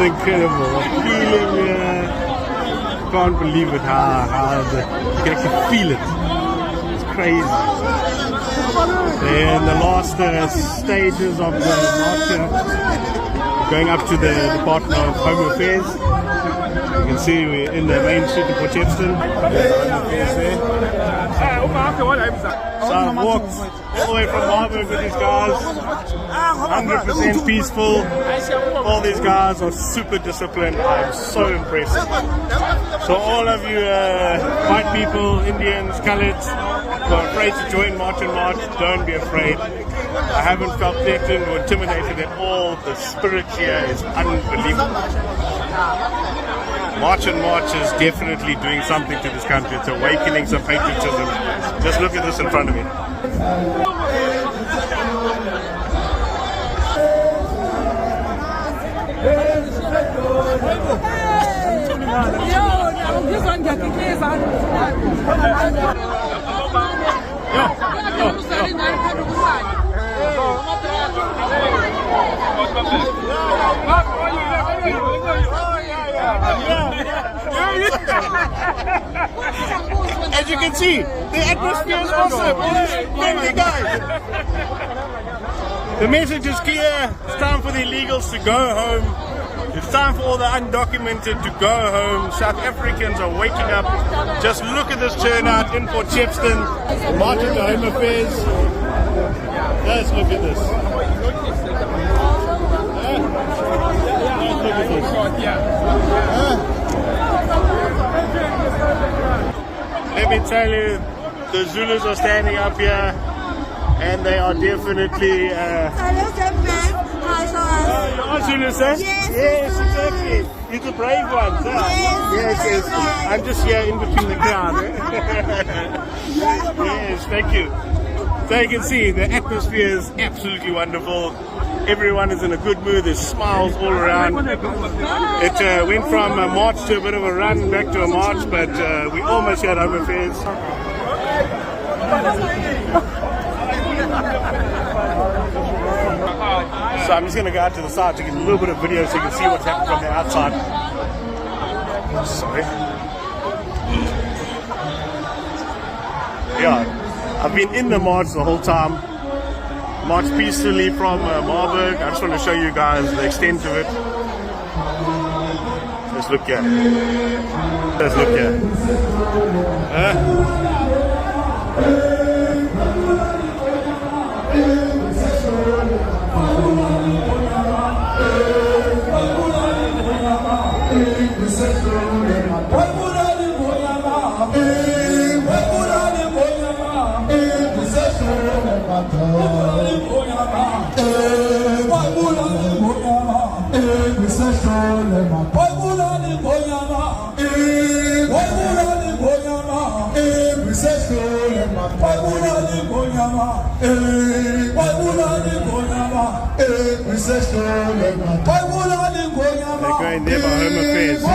incredible. The feeling here. Can't believe it. You can actually feel it. It's crazy. And the last stages of the march, going up to the Department of Home Affairs. You can see we're in the main street of Potchefstroom. So I've walked all the way from Marburg with these guys. 100% peaceful. All these guys are super disciplined. I'm so impressed. So all of you white people, Indians, Coloureds, who are afraid to join March and March, don't be afraid. I haven't felt threatened or intimidated at all. The spirit here is unbelievable. March and March is definitely doing something to this country. It's awakening some patriotism. Just look at this in front of me. As you can see, the atmosphere is awesome. All these friendly guys. The message is clear. It's time for the illegals to go home. It's time for all the undocumented to go home. South Africans are waking up. Just look at this turnout in Potchefstroom. Marching to Home Affairs. Just look at this. Just look at this. Let me tell you, the Zulus are standing up here, and they are definitely. You are Zulus, eh? Yes, exactly. You're the brave ones, huh? Yes. I'm just here in between the crowd. Eh? Yes, thank you. So you can see the atmosphere is absolutely wonderful. Everyone is in a good mood. There's smiles all around. It went from a march to a bit of a run, back to a march, but we almost had Home Affairs. So I'm just going to go out to the side to get a little bit of video so you can see what's happening from the outside. Sorry. Yeah, I've been in the march the whole time. Marched peacefully from Marburg. I just want to show you guys the extent of it. Let's look here. Let's look here. They're going there by Home Affairs. So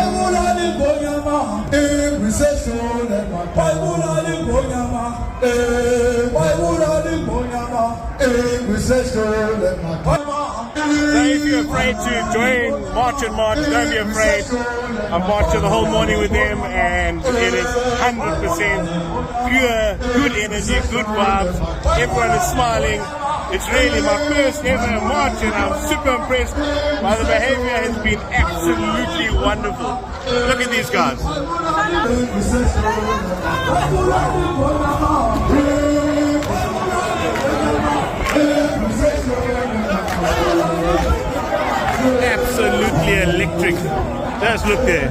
if you're afraid to join March and March, don't be afraid. I've marched the whole morning with them, and it is 100% pure, good energy, good vibes. Everyone is smiling. It's really my first ever march, and I'm super impressed by the behavior. Has been absolutely wonderful. Look at these guys. Absolutely electric. Just look there.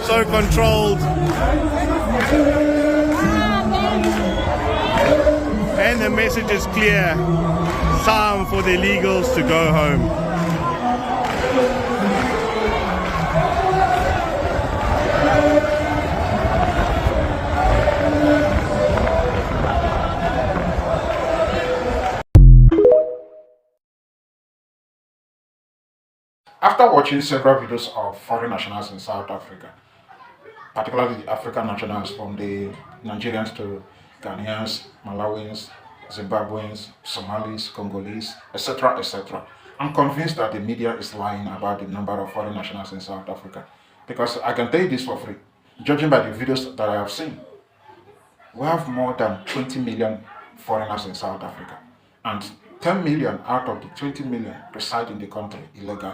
So controlled. And the message is clear. Time for the illegals to go home. After watching several videos of foreign nationals in South Africa, particularly the African nationals from the Nigerians to Ghanaians, Malawians, Zimbabweans, Somalis, Congolese, etc., etc., I'm convinced that the media is lying about the number of foreign nationals in South Africa. Because I can tell you this for free. Judging by the videos that I have seen, we have more than 20 million foreigners in South Africa. And 10 million out of the 20 million reside in the country illegally.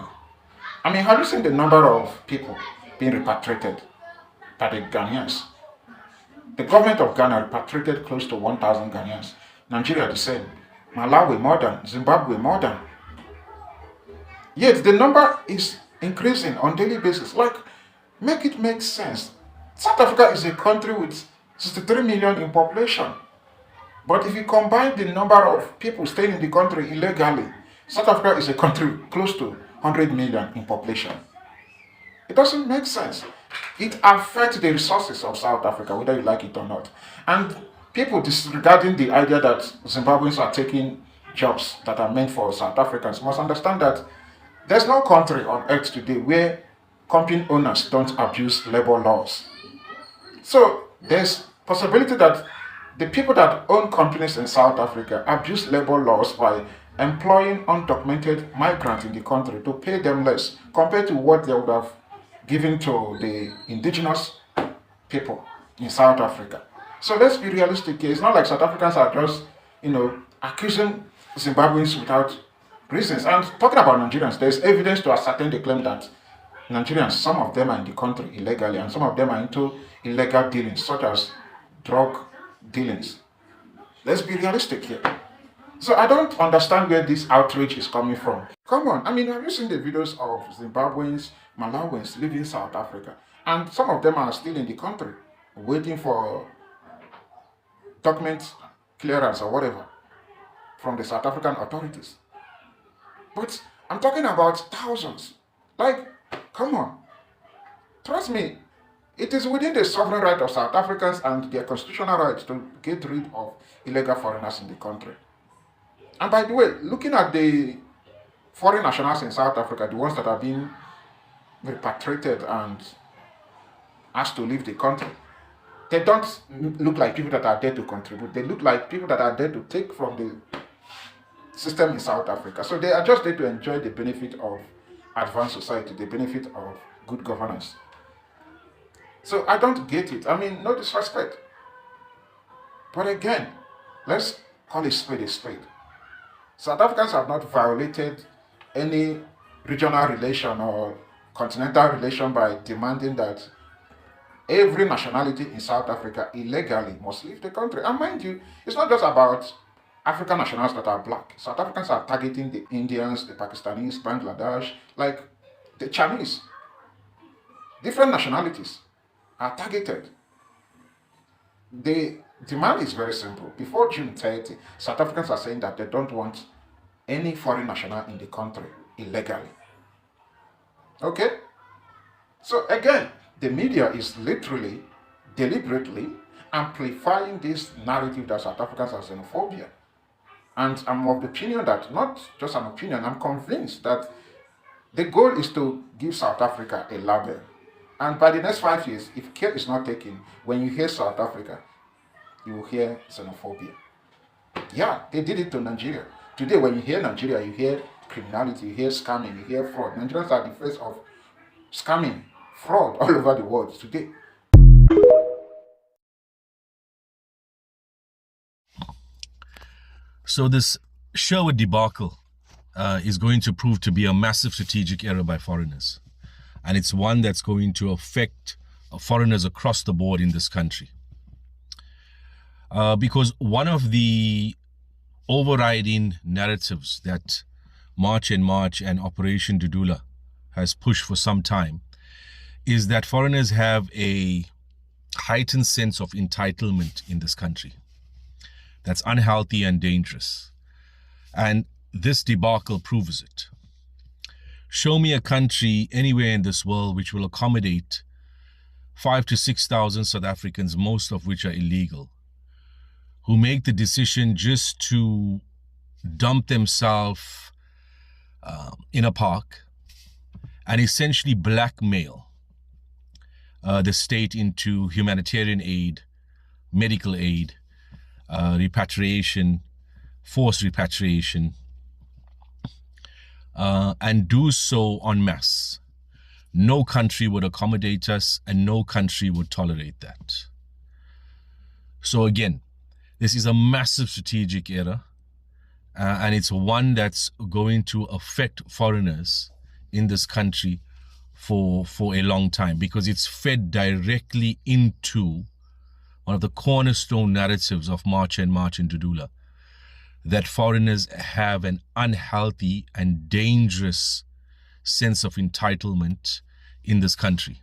I mean, have you seen the number of people being repatriated by the Ghanaians? The government of Ghana repatriated close to 1,000 Ghanaians. Nigeria the same. Malawi more than. Zimbabwe more than. Yet the number is increasing on daily basis. Like, make it make sense. South Africa is a country with 63 million in population. But if you combine the number of people staying in the country illegally, South Africa is a country close to 100 million in population. It doesn't make sense. It affects the resources of South Africa, whether you like it or not. And people disregarding the idea that Zimbabweans are taking jobs that are meant for South Africans must understand that there's no country on earth today where company owners don't abuse labor laws. So there's possibility that the people that own companies in South Africa abuse labor laws by employing undocumented migrants in the country to pay them less compared to what they would have given to the indigenous people in South Africa. So let's be realistic here. It's not like South Africans are just, accusing Zimbabweans without reasons. And talking about Nigerians, there's evidence to ascertain the claim that Nigerians, some of them are in the country illegally, and some of them are into illegal dealings, such as drug dealings. Let's be realistic here. So I don't understand where this outrage is coming from. Come on, I mean, have you seen the videos of Zimbabweans, Malawians leaving South Africa? And some of them are still in the country, waiting for document clearance or whatever from the South African authorities. But I'm talking about thousands. Like, come on. Trust me, it is within the sovereign right of South Africans and their constitutional right to get rid of illegal foreigners in the country. And by the way, looking at the foreign nationals in South Africa, the ones that are being repatriated and asked to leave the country, they don't look like people that are there to contribute. They look like people that are there to take from the system in South Africa. So they are just there to enjoy the benefit of advanced society, the benefit of good governance. So I don't get it. I mean, no disrespect. But again, let's call a spade a spade. South Africans have not violated any regional relation or continental relation by demanding that every nationality in South Africa illegally must leave the country. And mind you, it's not just about African nationals that are black. South Africans are targeting the Indians, the Pakistanis, Bangladesh, like the Chinese. Different nationalities are targeted. The demand is very simple. Before June 30, South Africans are saying that they don't want any foreign national in the country illegally. Okay? So again, the media is literally, deliberately amplifying this narrative that South Africans are xenophobia. And I'm of the opinion that, not just an opinion, I'm convinced that the goal is to give South Africa a label. And by the next 5 years, if care is not taken, when you hear South Africa, you will hear xenophobia. Yeah, they did it to Nigeria. Today, when you hear Nigeria, you hear criminality, you hear scamming, you hear fraud. Nigerians are the face of scamming, fraud all over the world today. So this Sherwood debacle is going to prove to be a massive strategic error by foreigners. And it's one that's going to affect foreigners across the board in this country. Because one of the overriding narratives that March and Operation Dudula has pushed for some time is that foreigners have a heightened sense of entitlement in this country that's unhealthy and dangerous. And this debacle proves it. Show me a country anywhere in this world which will accommodate 5,000 to 6,000 South Africans, most of which are illegal, who make the decision just to dump themselves in a park and essentially blackmail the state into humanitarian aid, medical aid, repatriation, forced repatriation, and do so en masse. No country would accommodate us, and no country would tolerate that. So again, this is a massive strategic error, and it's one that's going to affect foreigners in this country for a long time, because it's fed directly into one of the cornerstone narratives of March and March in Dudula, that foreigners have an unhealthy and dangerous sense of entitlement in this country.